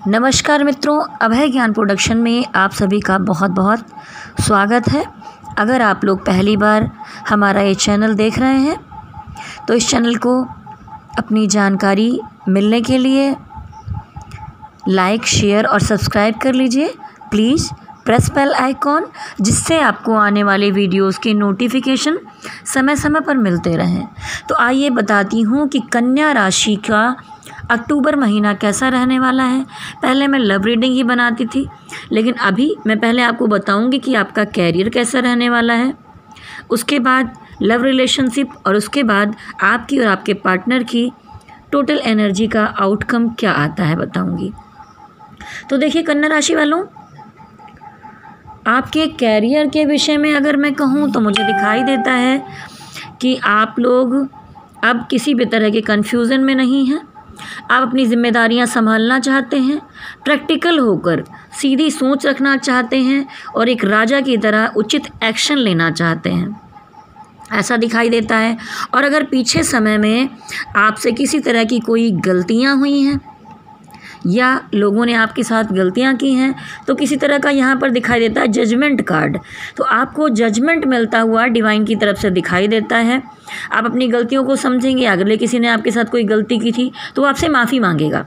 नमस्कार मित्रों, अभय ज्ञान प्रोडक्शन में आप सभी का बहुत बहुत स्वागत है। अगर आप लोग पहली बार हमारा ये चैनल देख रहे हैं तो इस चैनल को अपनी जानकारी मिलने के लिए लाइक, शेयर और सब्सक्राइब कर लीजिए। प्लीज़ प्रेस बेल आइकॉन, जिससे आपको आने वाले वीडियोस के नोटिफिकेशन समय समय पर मिलते रहें। तो आइए बताती हूँ कि कन्या राशि का अक्टूबर महीना कैसा रहने वाला है। पहले मैं लव रीडिंग ही बनाती थी, लेकिन अभी मैं पहले आपको बताऊंगी कि आपका कैरियर कैसा रहने वाला है, उसके बाद लव रिलेशनशिप और उसके बाद आपकी और आपके पार्टनर की टोटल एनर्जी का आउटकम क्या आता है बताऊंगी। तो देखिए कन्या राशि वालों, आपके कैरियर के विषय में अगर मैं कहूँ तो मुझे दिखाई देता है कि आप लोग अब किसी भी तरह के कन्फ्यूज़न में नहीं हैं। आप अपनी जिम्मेदारियां संभालना चाहते हैं, प्रैक्टिकल होकर सीधी सोच रखना चाहते हैं और एक राजा की तरह उचित एक्शन लेना चाहते हैं, ऐसा दिखाई देता है। और अगर पीछे समय में आपसे किसी तरह की कोई गलतियां हुई हैं या लोगों ने आपके साथ गलतियां की हैं तो किसी तरह का यहाँ पर दिखाई देता है जजमेंट कार्ड। तो आपको जजमेंट मिलता हुआ डिवाइन की तरफ से दिखाई देता है। आप अपनी गलतियों को समझेंगे। अगले किसी ने आपके साथ कोई गलती की थी तो आपसे माफ़ी मांगेगा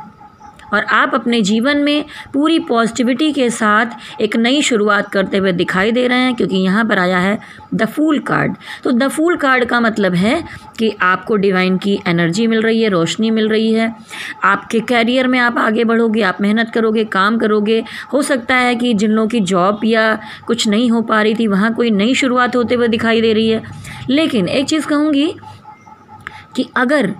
और आप अपने जीवन में पूरी पॉजिटिविटी के साथ एक नई शुरुआत करते हुए दिखाई दे रहे हैं, क्योंकि यहाँ पर आया है द फूल कार्ड। तो द फूल कार्ड का मतलब है कि आपको डिवाइन की एनर्जी मिल रही है, रोशनी मिल रही है। आपके कैरियर में आप आगे बढ़ोगे, आप मेहनत करोगे, काम करोगे। हो सकता है कि जिन लोगों की जॉब या कुछ नहीं हो पा रही थी वहाँ कोई नई शुरुआत होते हुए दिखाई दे रही है। लेकिन एक चीज़ कहूँगी कि अगर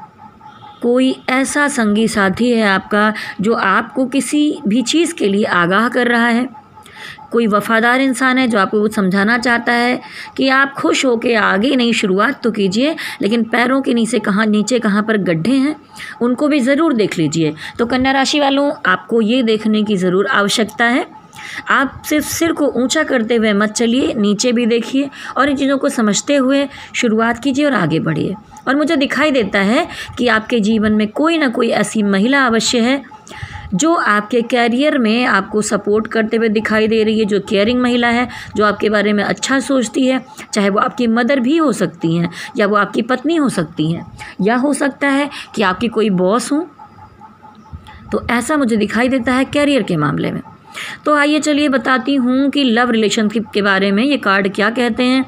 कोई ऐसा संगी साथी है आपका जो आपको किसी भी चीज़ के लिए आगाह कर रहा है, कोई वफ़ादार इंसान है जो आपको कुछ समझाना चाहता है कि आप खुश होकर आगे नई शुरुआत तो कीजिए, लेकिन पैरों के नीचे कहाँ पर गड्ढे हैं उनको भी ज़रूर देख लीजिए। तो कन्या राशि वालों, आपको ये देखने की ज़रूर आवश्यकता है। आप सिर्फ सिर को ऊंचा करते हुए मत चलिए, नीचे भी देखिए और इन चीज़ों को समझते हुए शुरुआत कीजिए और आगे बढ़िए। और मुझे दिखाई देता है कि आपके जीवन में कोई ना कोई ऐसी महिला अवश्य है जो आपके कैरियर में आपको सपोर्ट करते हुए दिखाई दे रही है, जो केयरिंग महिला है, जो आपके बारे में अच्छा सोचती है। चाहे वो आपकी मदर भी हो सकती हैं या वो आपकी पत्नी हो सकती हैं, या हो सकता है कि आपकी कोई बॉस हो। तो ऐसा मुझे दिखाई देता है कैरियर के मामले में। तो आइए चलिए बताती हूँ कि लव रिलेशनशिप के बारे में ये कार्ड क्या कहते हैं।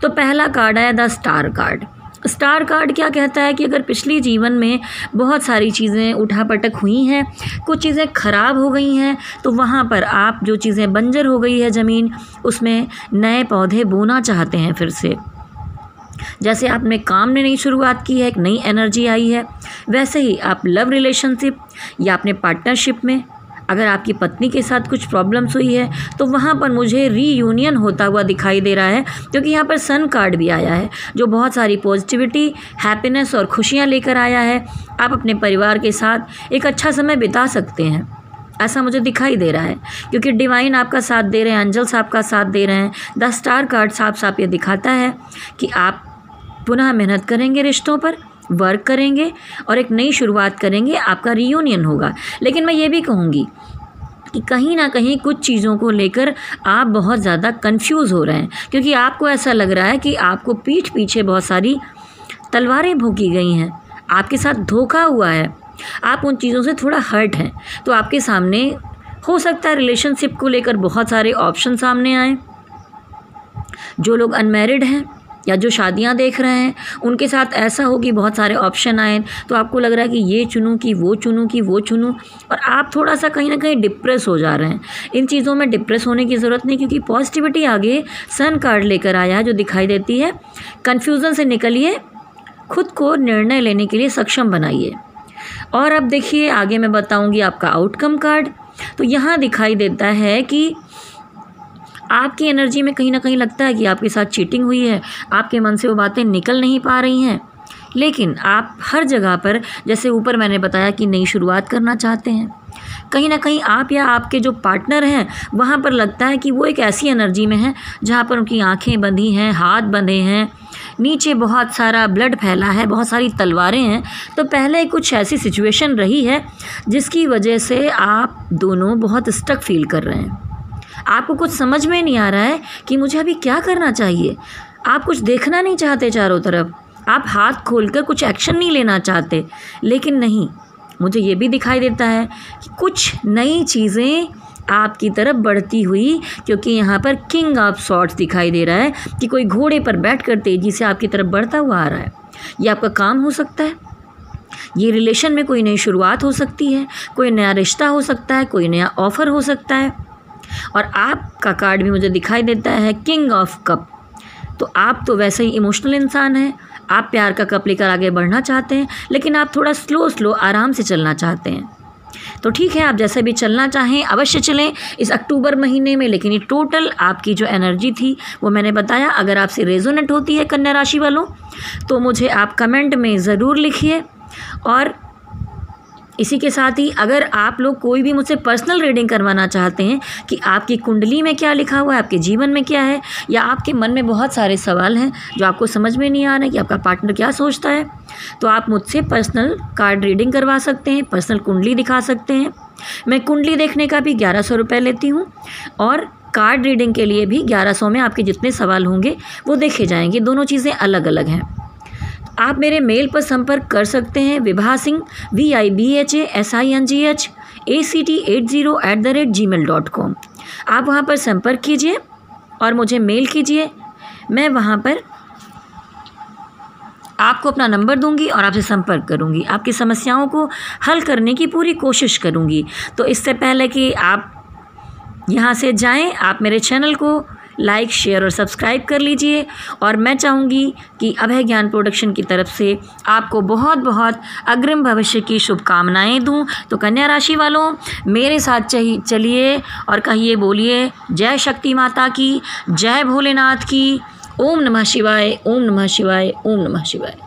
तो पहला कार्ड आया the star card. Star card क्या कहता है कि अगर पिछले जीवन में बहुत सारी चीज़ें उठापटक हुई हैं, कुछ चीज़ें ख़राब हो गई हैं, तो वहाँ पर आप जो चीज़ें बंजर हो गई है ज़मीन, उसमें नए पौधे बोना चाहते हैं फिर से। जैसे आपने काम में नई शुरुआत की है, एक नई एनर्जी आई है, वैसे ही आप लव रिलेशनशिप या अपने पार्टनरशिप में अगर आपकी पत्नी के साथ कुछ प्रॉब्लम्स हुई है तो वहाँ पर मुझे रीयूनियन होता हुआ दिखाई दे रहा है, क्योंकि यहाँ पर सन कार्ड भी आया है जो बहुत सारी पॉजिटिविटी, हैप्पीनेस और खुशियाँ लेकर आया है। आप अपने परिवार के साथ एक अच्छा समय बिता सकते हैं, ऐसा मुझे दिखाई दे रहा है, क्योंकि डिवाइन आपका साथ दे रहे हैं, एंजल्स आपका साथ दे रहे हैं। द स्टार कार्ड साफ साफ ये दिखाता है कि आप पुनः मेहनत करेंगे, रिश्तों पर वर्क करेंगे और एक नई शुरुआत करेंगे, आपका रियूनियन होगा। लेकिन मैं ये भी कहूँगी कि कहीं ना कहीं कुछ चीज़ों को लेकर आप बहुत ज़्यादा कंफ्यूज हो रहे हैं, क्योंकि आपको ऐसा लग रहा है कि आपको पीठ पीछे बहुत सारी तलवारें भोंकी गई हैं, आपके साथ धोखा हुआ है, आप उन चीज़ों से थोड़ा हर्ट हैं। तो आपके सामने हो सकता है रिलेशनशिप को लेकर बहुत सारे ऑप्शन सामने आए। जो लोग अनमैरिड हैं या जो शादियां देख रहे हैं उनके साथ ऐसा हो कि बहुत सारे ऑप्शन आए, तो आपको लग रहा है कि ये चुनूं कि वो चुनूं कि वो चुनूं, और आप थोड़ा सा कहीं ना कहीं डिप्रेस हो जा रहे हैं। इन चीज़ों में डिप्रेस होने की ज़रूरत नहीं, क्योंकि पॉजिटिविटी आगे सन कार्ड लेकर आया है जो दिखाई देती है कन्फ्यूज़न से निकलिए, खुद को निर्णय लेने के लिए सक्षम बनाइए। और अब देखिए आगे मैं बताऊँगी आपका आउटकम कार्ड। तो यहाँ दिखाई देता है कि आपकी एनर्जी में कहीं ना कहीं लगता है कि आपके साथ चीटिंग हुई है, आपके मन से वो बातें निकल नहीं पा रही हैं, लेकिन आप हर जगह पर, जैसे ऊपर मैंने बताया कि नई शुरुआत करना चाहते हैं, कहीं ना कहीं आप या आपके जो पार्टनर हैं वहाँ पर लगता है कि वो एक ऐसी एनर्जी में है जहाँ पर उनकी आंखें बंधी हैं, हाथ बंधे हैं, नीचे बहुत सारा ब्लड फैला है, बहुत सारी तलवारें हैं। तो पहले कुछ ऐसी सिचुएशन रही है जिसकी वजह से आप दोनों बहुत स्टक फील कर रहे हैं। आपको कुछ समझ में नहीं आ रहा है कि मुझे अभी क्या करना चाहिए। आप कुछ देखना नहीं चाहते चारों तरफ, आप हाथ खोलकर कुछ एक्शन नहीं लेना चाहते। लेकिन नहीं, मुझे ये भी दिखाई देता है कि कुछ नई चीज़ें आपकी तरफ बढ़ती हुई, क्योंकि यहाँ पर किंग ऑफ सॉर्ड्स दिखाई दे रहा है कि कोई घोड़े पर बैठकर तेज़ी से आपकी तरफ बढ़ता हुआ आ रहा है। ये आपका काम हो सकता है, ये रिलेशन में कोई नई शुरुआत हो सकती है, कोई नया रिश्ता हो सकता है, कोई नया ऑफ़र हो सकता है। और आपका कार्ड भी मुझे दिखाई देता है किंग ऑफ कप। तो आप तो वैसे ही इमोशनल इंसान हैं, आप प्यार का कप लेकर आगे बढ़ना चाहते हैं, लेकिन आप थोड़ा स्लो आराम से चलना चाहते हैं। तो ठीक है, आप जैसे भी चलना चाहें अवश्य चलें इस अक्टूबर महीने में। लेकिन ये टोटल आपकी जो एनर्जी थी वो मैंने बताया। अगर आपसे रेजोनेट होती है कन्या राशि वालों तो मुझे आप कमेंट में ज़रूर लिखिए। और इसी के साथ ही अगर आप लोग कोई भी मुझसे पर्सनल रीडिंग करवाना चाहते हैं कि आपकी कुंडली में क्या लिखा हुआ है, आपके जीवन में क्या है, या आपके मन में बहुत सारे सवाल हैं जो आपको समझ में नहीं आ रहे कि आपका पार्टनर क्या सोचता है, तो आप मुझसे पर्सनल कार्ड रीडिंग करवा सकते हैं, पर्सनल कुंडली दिखा सकते हैं। मैं कुंडली देखने का भी 1100 रुपये लेती हूँ और कार्ड रीडिंग के लिए भी 1100 में आपके जितने सवाल होंगे वो देखे जाएंगे। दोनों चीज़ें अलग अलग हैं। आप मेरे मेल पर संपर्क कर सकते हैं विभासिंग VIBHASINGHACT80@gmail.com। आप वहाँ पर संपर्क कीजिए और मुझे मेल कीजिए। मैं वहाँ पर आपको अपना नंबर दूंगी और आपसे संपर्क करूंगी, आपकी समस्याओं को हल करने की पूरी कोशिश करूंगी। तो इससे पहले कि आप यहाँ से जाएं, आप मेरे चैनल को लाइक, शेयर और सब्सक्राइब कर लीजिए। और मैं चाहूँगी कि अभय ज्ञान प्रोडक्शन की तरफ से आपको बहुत बहुत अग्रिम भविष्य की शुभकामनाएं दूं। तो कन्या राशि वालों, मेरे साथ चलिए और कहिए, बोलिए जय शक्ति माता की, जय भोलेनाथ की। ओम नमः शिवाय, ओम नमः शिवाय, ओम नमः शिवाय।